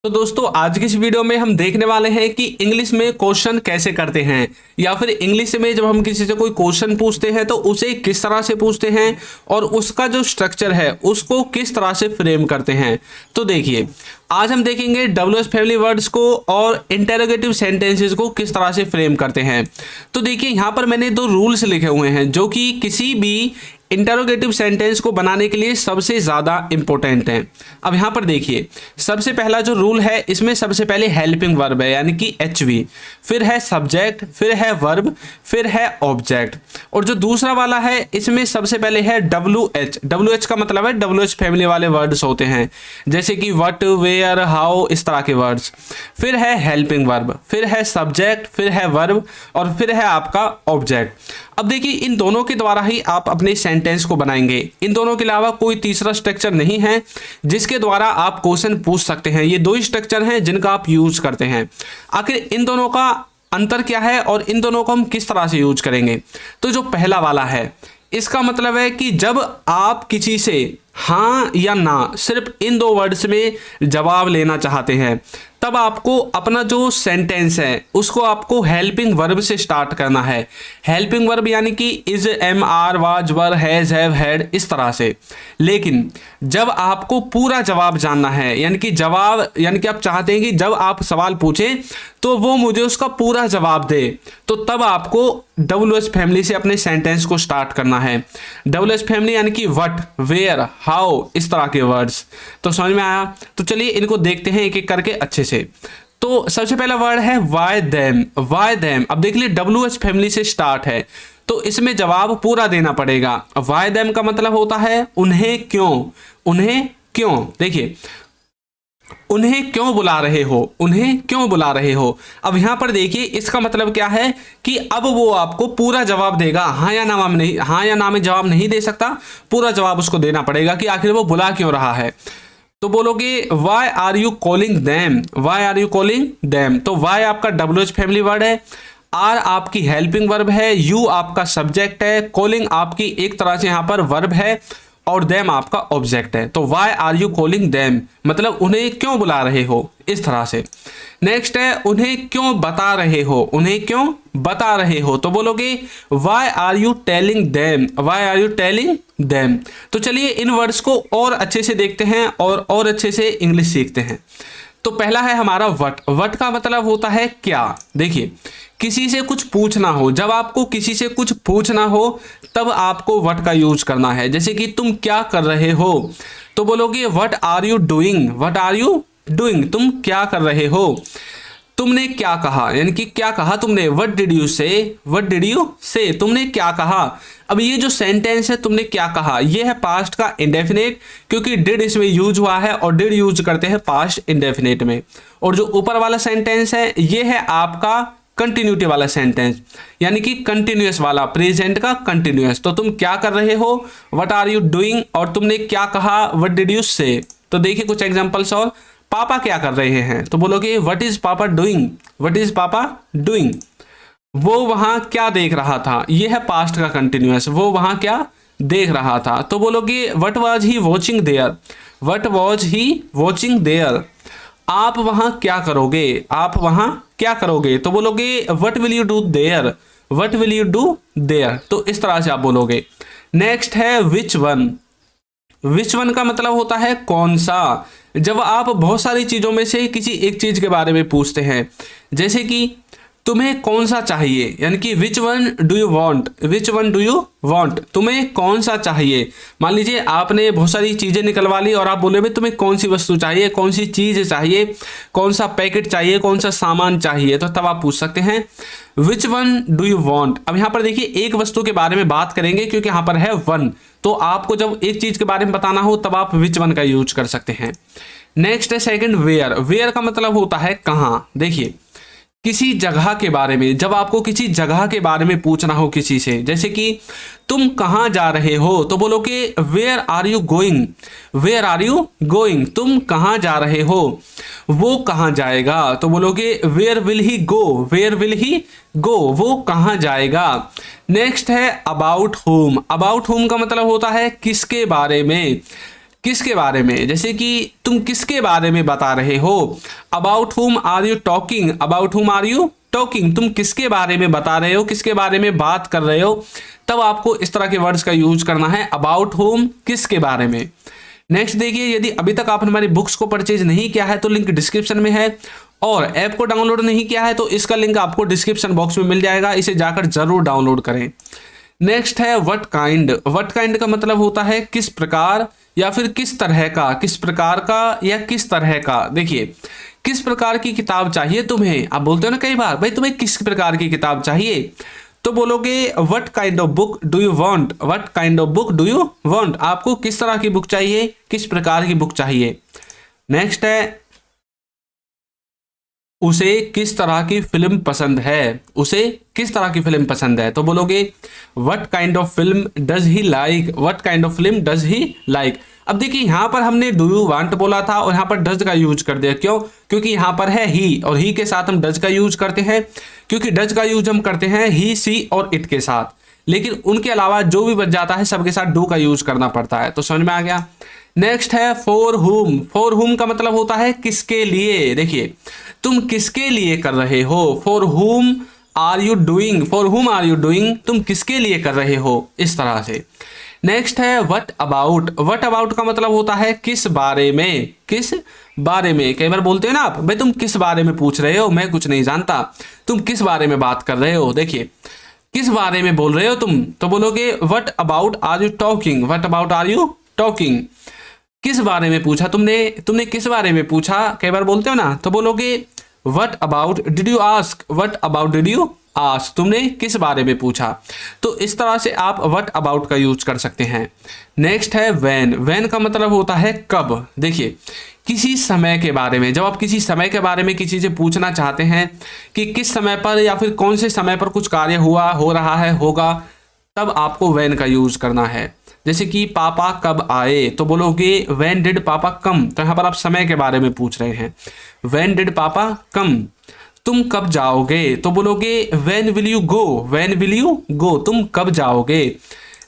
तो दोस्तों आज की इस वीडियो में हम देखने वाले हैं कि इंग्लिश में क्वेश्चन कैसे करते हैं या फिर इंग्लिश में जब हम किसी से कोई क्वेश्चन पूछते हैं तो उसे किस तरह से पूछते हैं और उसका जो स्ट्रक्चर है उसको किस तरह से फ्रेम करते हैं। तो देखिए आज हम देखेंगे WH फैमिली वर्ड्स को और इंटेरोगेटिव सेंटेंसेस को किस तरह से फ्रेम करते हैं। तो देखिए यहाँ पर मैंने दो रूल्स लिखे हुए हैं जो कि किसी भी इंटरोगेटिव सेंटेंस को बनाने के लिए सबसे ज़्यादा इंपॉर्टेंट है। अब यहाँ पर देखिए सबसे पहला जो रूल है इसमें सबसे पहले हेल्पिंग वर्ब है यानी कि HV, फिर है सब्जेक्ट, फिर है वर्ब, फिर है ऑब्जेक्ट। और जो दूसरा वाला है इसमें सबसे पहले है WH का मतलब है WH फैमिली वाले वर्ड्स होते हैं जैसे कि व्हाट, वेयर, हाउ, इस तरह के वर्ड्स। फिर है हेल्पिंग वर्ब, फिर है सब्जेक्ट, फिर है वर्ब और फिर है आपका ऑब्जेक्ट। अब देखिए इन दोनों के द्वारा ही आप अपने सेंटेंस को बनाएंगे। इन दोनों के अलावा कोई तीसरा स्ट्रक्चर नहीं है जिसके द्वारा आप क्वेश्चन पूछ सकते हैं। ये दो ही स्ट्रक्चर हैं जिनका आप यूज करते हैं। आखिर इन दोनों का अंतर क्या है और इन दोनों को हम किस तरह से यूज करेंगे। तो जो पहला वाला है इसका मतलब है कि जब आप किसी से हाँ या ना सिर्फ इन दो वर्ड्स में जवाब लेना चाहते हैं तब आपको अपना जो सेंटेंस है उसको आपको हेल्पिंग वर्ब से स्टार्ट करना है। हेल्पिंग वर्ब यानी कि is, am, are, was, were, has, have, had, इस तरह से। लेकिन जब आपको पूरा जवाब जानना है यानी कि आप चाहते हैं कि जब आप सवाल पूछें तो वो मुझे उसका पूरा जवाब दे, तो तब आपको WH फैमिली से अपने सेंटेंस को स्टार्ट करना है। WH फैमिली यानी कि व्हाट, वेयर, हाउ, इस तरह के वर्ड्स। तो समझ में आया? तो चलिए इनको देखते हैं एक एक करके अच्छे से। तो सबसे पहला वर्ड है वाई देम। वाई देम, अब देख लिए WH फैमिली से स्टार्ट है तो इसमें जवाब पूरा देना पड़ेगा। वाई देम का मतलब होता है उन्हें क्यों। उन्हें क्यों, देखिए उन्हें क्यों बुला रहे हो, उन्हें क्यों बुला रहे हो। अब यहां पर देखिए इसका मतलब क्या है कि अब वो आपको पूरा जवाब देगा। हाँ या ना में जवाब नहीं दे सकता, पूरा जवाब उसको देना पड़ेगा कि आखिर वो बुला क्यों रहा है। तो बोलोगे why are you calling them, why are you calling them. तो वाई आपका WH फैमिली वर्ड है, आर आपकी हेल्पिंग वर्ब है, यू आपका सब्जेक्ट है, कॉलिंग आपकी एक तरह से यहां पर वर्ब है और देम आपका ऑब्जेक्ट है। तो why are you calling them मतलब उन्हें क्यों बुला रहे हो, इस तरह से। नेक्स्ट है उन्हें क्यों बता रहे हो, उन्हें क्यों बता रहे हो। तो बोलोगे why are you telling them, why are you telling them. तो चलिए इन वर्ड्स को और अच्छे से देखते हैं और अच्छे से इंग्लिश सीखते हैं। तो पहला है हमारा व्हाट। व्हाट का मतलब होता है क्या। देखिए किसी से कुछ पूछना हो, जब आपको किसी से कुछ पूछना हो तब आपको व्हाट का यूज करना है। जैसे कि तुम क्या कर रहे हो तो बोलोगे what are you doing, what are you doing, तुम क्या कर रहे हो। तुमने क्या कहा यानी कि क्या कहा तुमने, व्हाट डिड यू से, व्हाट डिड यू से, तुमने क्या कहा। अब ये जो सेंटेंस है तुमने क्या कहा, ये है पास्ट का इंडेफिनेट क्योंकि डिड इसमें यूज हुआ है और डिड यूज करते हैं पास्ट इंडेफिनेट में। और जो ऊपर वाला सेंटेंस है ये है आपका कंटिन्यूटी वाला सेंटेंस यानी कि कंटिन्यूअस वाला, प्रेजेंट का कंटिन्यूअस। तो तुम क्या कर रहे हो, व्हाट आर यू डूइंग, और तुमने क्या कहा, व्हाट डिड यू से। तो देखिए कुछ एग्जांपल्स और, पापा क्या कर रहे हैं तो बोलोगे व्हाट इज पापा डूइंग, व्हाट इज पापा डूइंग। वो वहां क्या देख रहा था, ये है पास्ट का कंटिन्यूअस, वो वहां क्या देख रहा था। तो बोलोगे what was he watching there, what was he watching there. आप वहां क्या करोगे, आप वहां क्या करोगे। तो बोलोगे what will you do their, what will you do their. तो इस तरह से आप बोलोगे। नेक्स्ट है विच वन। विच वन का मतलब होता है कौन सा। जब आप बहुत सारी चीजों में से किसी एक चीज के बारे में पूछते हैं, जैसे कि तुम्हें कौन सा चाहिए यानी कि which one do you want, which one do you want, तुम्हें कौन सा चाहिए। मान लीजिए आपने बहुत सारी चीजें निकलवा ली और आप बोले भाई तुम्हें कौन सी वस्तु चाहिए, कौन सी चीज चाहिए, कौन सा पैकेट चाहिए, कौन सा सामान चाहिए। तो तब आप पूछ सकते हैं which one do you want. अब यहाँ पर देखिए एक वस्तु के बारे में बात करेंगे क्योंकि यहाँ पर है वन, तो आपको जब एक चीज के बारे में बताना हो तब आप विच वन का यूज कर सकते हैं। नेक्स्ट है सेकंड वेयर। वेयर का मतलब होता है कहाँ। देखिए किसी जगह के बारे में, जब आपको किसी जगह के बारे में पूछना हो किसी से, जैसे कि तुम कहाँ जा रहे हो तो बोलोगे where are you going, where are you going, तुम कहाँ जा रहे हो। वो कहाँ जाएगा तो बोलोगे where will he go, where will he go, वो कहाँ जाएगा। नेक्स्ट है अबाउट होम। अबाउट होम का मतलब होता है किसके बारे में, किसके बारे में, जैसे कि तुम किसके बारे में बता रहे हो, about whom are you talking, about whom are you talking, तुम किसके बारे में बता रहे हो, किसके बारे में बात कर रहे हो, तब आपको इस तरह के वर्ड्स का यूज करना है, अबाउट हुम, किसके बारे में। नेक्स्ट देखिए, यदि अभी तक आपने हमारी बुक्स को परचेज नहीं किया है तो लिंक डिस्क्रिप्शन में है, और ऐप को डाउनलोड नहीं किया है तो इसका लिंक आपको डिस्क्रिप्शन बॉक्स में मिल जाएगा, इसे जाकर जरूर डाउनलोड करें। नेक्स्ट है व्हाट काइंड, व्हाट काइंड का मतलब होता है किस प्रकार या फिर किस तरह का, किस प्रकार का या किस तरह का। देखिए, किस प्रकार की किताब चाहिए तुम्हें, आप बोलते हो ना कई बार भाई तुम्हें किस प्रकार की किताब चाहिए, तो बोलोगे what kind of book do you want, what kind of book do you want, आपको किस तरह की बुक चाहिए, किस प्रकार की बुक चाहिए। नेक्स्ट है उसे किस तरह की फिल्म पसंद है, उसे किस तरह की फिल्म पसंद है, तो बोलोगे what kind of film does he like, what kind of film does he like. अब देखिए यहाँ पर हमने डू यू वांट बोला था और यहाँ पर डज का यूज कर दिया, क्यों, क्योंकि यहाँ पर है ही और ही के साथ हम डज का यूज करते हैं, क्योंकि डज का यूज हम करते हैं ही, सी और इट के साथ, लेकिन उनके अलावा जो भी बच जाता है सबके साथ डू का यूज करना पड़ता है। तो समझ में आ गया। नेक्स्ट है फॉर हुम, फॉर हुम का मतलब होता है किसके लिए। देखिए, तुम किसके लिए कर रहे हो, for whom are you doing, for whom are you doing, तुम किसके लिए कर रहे हो, इस तरह से। नेक्स्ट है व्हाट अबाउट, व्हाट अबाउट का मतलब होता है किस बारे में, किस बारे में। कई बार बोलते हैं ना आप, भाई तुम किस बारे में पूछ रहे हो, मैं कुछ नहीं जानता, तुम किस बारे में बात कर रहे हो। देखिए, किस बारे में बोल रहे हो तुम, तो बोलोगे what about are you talking, what about are you talking, किस बारे में पूछा तुमने, तुमने किस बारे में पूछा, कई बार बोलते हो ना, तो बोलोगे what about did you ask, what about did you ask, तुमने किस बारे में पूछा। तो इस तरह से आप व्हाट अबाउट का यूज कर सकते हैं। नेक्स्ट है व्हेन, व्हेन का मतलब होता है कब। देखिए, किसी समय के बारे में, जब आप किसी समय के बारे में किसी से पूछना चाहते हैं कि किस समय पर या फिर कौन से समय पर कुछ कार्य हुआ, हो रहा है, होगा, तब आपको व्हेन का यूज करना है। जैसे कि पापा कब आए, तो बोलोगे व्हेन डिड पापा कम, तो यहाँ पर आप समय के बारे में पूछ रहे हैं, व्हेन डिड पापा कम। तुम कब जाओगे, तो बोलोगे when will you go, when will you go, तुम कब जाओगे।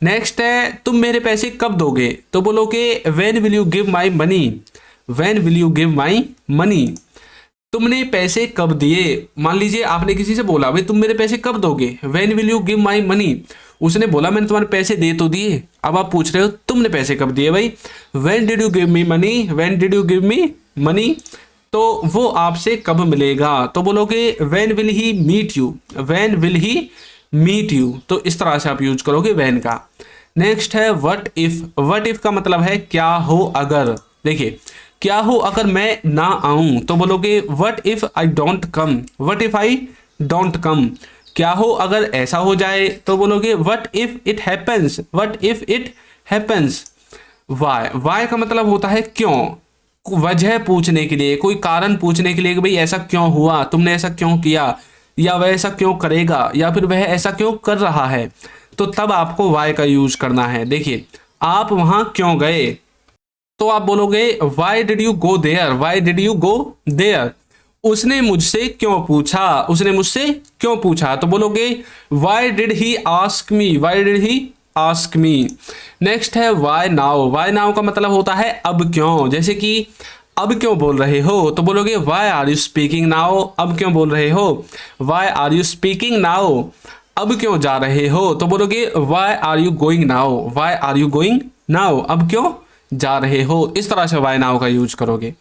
नेक्स्ट है तुम मेरे पैसे कब दोगे, तो बोलोगे when will you give my money, when will you give my money, तुमने पैसे कब दिए। मान लीजिए आपने किसी से बोला भाई तुम मेरे पैसे कब दोगे, when will you give my money, उसने बोला मैंने तुम्हारे पैसे दे तो दिए, अब आप पूछ रहे हो तुमने पैसे कब दिए भाई, when did you give me money, when did you give me money, तो वो आपसे कब मिलेगा, तो बोलोगे when will he meet you, when will he meet you. तो इस तरह से आप यूज करोगे व्हेन का। नेक्स्ट है व्हाट इफ, व्हाट इफ का मतलब है क्या हो अगर। देखिए, क्या हो अगर मैं ना आऊं, तो बोलोगे what if I don't come, what if I don't come, क्या हो अगर ऐसा हो जाए, तो बोलोगे what if it happens, what if it happens. Why, why का मतलब होता है क्यों, वजह पूछने के लिए, कोई कारण पूछने के लिए कि भाई ऐसा क्यों हुआ, तुमने ऐसा क्यों किया, या वह ऐसा क्यों करेगा, या फिर वह ऐसा क्यों कर रहा है, तो तब आपको वाई का यूज करना है। देखिए, आप वहां क्यों गए, तो आप बोलोगे why did you go there, why did you go there. उसने मुझसे क्यों पूछा, उसने मुझसे क्यों पूछा, तो बोलोगे why did he ask me, why did he ask me. Next है वाई नाउ, वाई नाउ का मतलब होता है अब क्यों। जैसे कि अब क्यों बोल रहे हो, तो बोलोगे why are you speaking now, अब क्यों बोल रहे हो, why are you speaking now. अब क्यों जा रहे हो, तो बोलोगे why are you going now, why are you going now, अब क्यों जा रहे हो। इस तरह से वाई नाउ का यूज करोगे।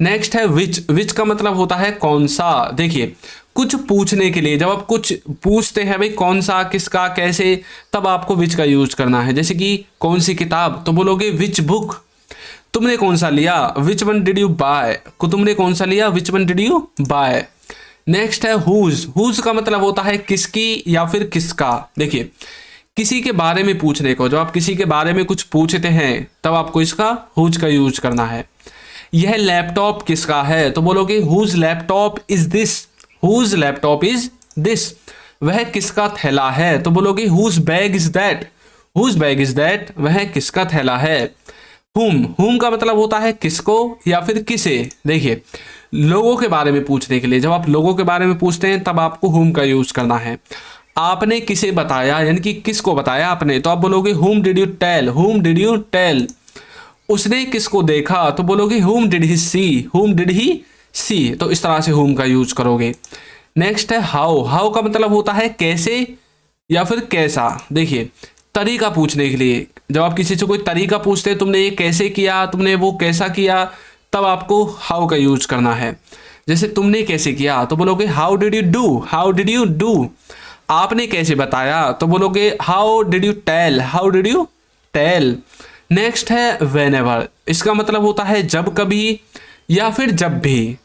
नेक्स्ट है विच, विच का मतलब होता है कौन सा। देखिए, कुछ पूछने के लिए जब आप कुछ पूछते हैं भाई कौन सा, किसका, कैसे, तब आपको विच का यूज करना है। जैसे कि कौन सी किताब, तो बोलोगे विच बुक, तुमने कौन सा लिया, which one did you buy, को तुमने कौन सा लिया, which one did you buy. Next है हुज, हुज का मतलब होता है किसकी या फिर किसका। देखिए, किसी के बारे में पूछने को, जब आप किसी के बारे में कुछ पूछते हैं तब आपको इसका हुज का यूज करना है। यह लैपटॉप किसका है, तो बोलोगे whose laptop is this, whose laptop is this. वह किसका थैला है, तो बोलोगे whose bag is that, whose bag is that, वह किसका थैला है। हुम, हुम का मतलब होता है किसको या फिर किसे। देखिए, लोगों के बारे में पूछने के लिए जब आप लोगों के बारे में पूछते हैं तब आपको हुम का यूज करना है। आपने किसे बताया, यानी कि किसको बताया आपने, तो आप बोलोगे whom did you tell, whom did you tell. उसने किसको देखा, तो बोलोगे whom did he see, whom did he see, तो इस तरह से whom का यूज करोगे। नेक्स्ट है हाउ। हाउ का मतलब होता है कैसे या फिर कैसा। देखिए तरीका पूछने के लिए, जब आप किसी से कोई तरीका पूछते हैं, तुमने ये कैसे किया, तुमने वो कैसा किया, तब आपको हाउ का यूज करना है। जैसे तुमने कैसे किया तो बोलोगे how did you do, how did you do. आपने कैसे बताया तो बोलोगे how did you tell, how did you tell. Next है व्हेनेवर। इसका मतलब होता है जब कभी या फिर जब भी,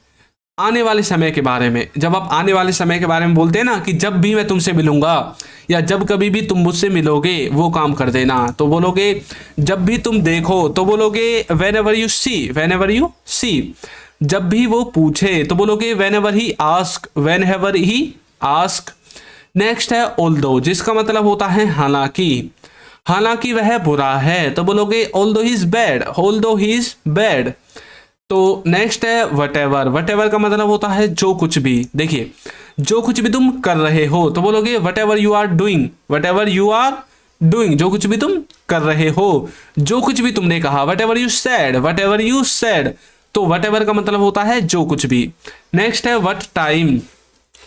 आने वाले समय के बारे में। जब आप आने वाले समय के बारे में बोलते हैं ना कि जब भी मैं तुमसे मिलूंगा या जब कभी भी तुम मुझसे मिलोगे वो काम कर देना, तो बोलोगे जब भी तुम देखो तो बोलोगे whenever you see, whenever you see। जब भी वो पूछे तो बोलोगे whenever he ask, whenever he ask। Next है although, जिसका मतलब होता है हालांकि। हालांकि वह बुरा है तो बोलोगे although he is bad, although he is bad। तो नेक्स्ट है वटेवर। वटेवर का मतलब होता है जो कुछ भी। देखिए जो कुछ भी तुम कर रहे हो तो बोलोगे whatever you are doing, whatever you are doing, जो कुछ भी तुम कर रहे हो। जो कुछ भी तुमने कहा, whatever you said, whatever you said, तो वटेवर का मतलब होता है जो कुछ भी। नेक्स्ट है व्हाट टाइम।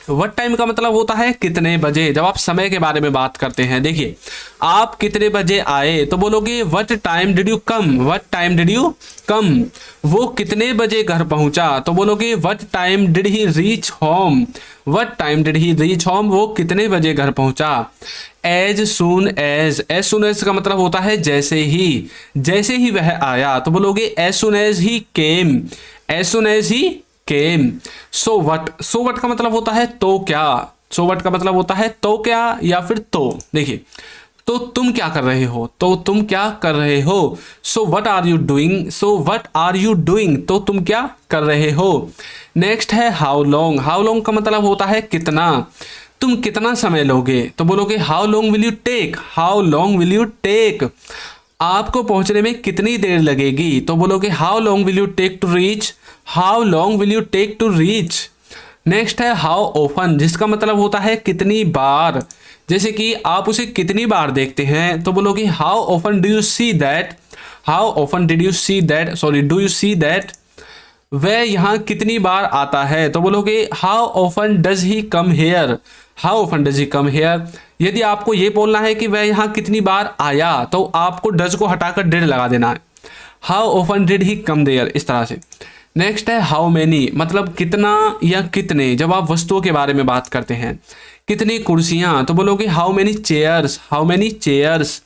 व्हाट टाइम का मतलब होता है कितने बजे, जब आप समय के बारे में बात करते हैं। देखिए आप कितने बजे आए तो बोलोगे what time did you come, what time did you come. वो कितने बजे घर पहुंचा तो बोलोगे what time did he reach home, what time did he reach home, वो कितने बजे घर पहुंचा। As soon as. As soon as का मतलब होता है जैसे ही, जैसे ही वह आया तो बोलोगे as soon as he came, as soon as he came. So what. So what का मतलब होता है तो क्या। सो व्हाट का मतलब होता है तो क्या या फिर तो। देखिए तो तुम क्या कर रहे हो, तो तुम क्या कर रहे हो। So what are you doing, so what are you doing, तो तुम क्या कर रहे हो। नेक्स्ट है हाउ लॉन्ग। हाउ लॉन्ग का मतलब होता है कितना, तुम कितना समय लोगे तो बोलोगे how long will you take, how long will you take. आपको पहुंचने में कितनी देर लगेगी तो बोलोगे how long will you take to reach, how long will you take to reach. Next है हाउ ऑफन, जिसका मतलब होता है कितनी बार। जैसे कि आप उसे कितनी बार देखते हैं तो बोलोगे how often do you see that, how often did you see that, sorry do you see that. वह यहाँ कितनी बार आता है तो बोलोगे how often does he come here, how often does he come here. यदि आपको ये बोलना है कि वह यहाँ कितनी बार आया तो आपको डज को हटाकर डिड लगा देना है, how often did he come there, इस तरह से। नेक्स्ट है हाउ मैनी, मतलब कितना या कितने, जब आप वस्तुओं के बारे में बात करते हैं। कितनी कुर्सियां तो बोलोगे how many chairs, how many chairs.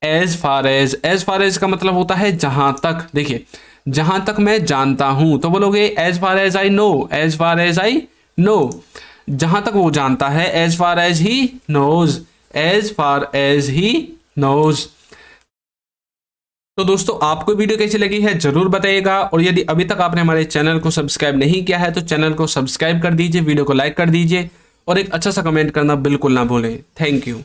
As far as. As far as का मतलब होता है जहां तक। देखिए जहां तक मैं जानता हूं तो बोलोगे as far as I know, as far as I know. जहां तक वो जानता है as far as he knows, as far as he knows. तो दोस्तों आपको वीडियो कैसी लगी है जरूर बताइएगा, और यदि अभी तक आपने हमारे चैनल को सब्सक्राइब नहीं किया है तो चैनल को सब्सक्राइब कर दीजिए, वीडियो को लाइक कर दीजिए और एक अच्छा सा कमेंट करना बिल्कुल ना भूलें। Thank you.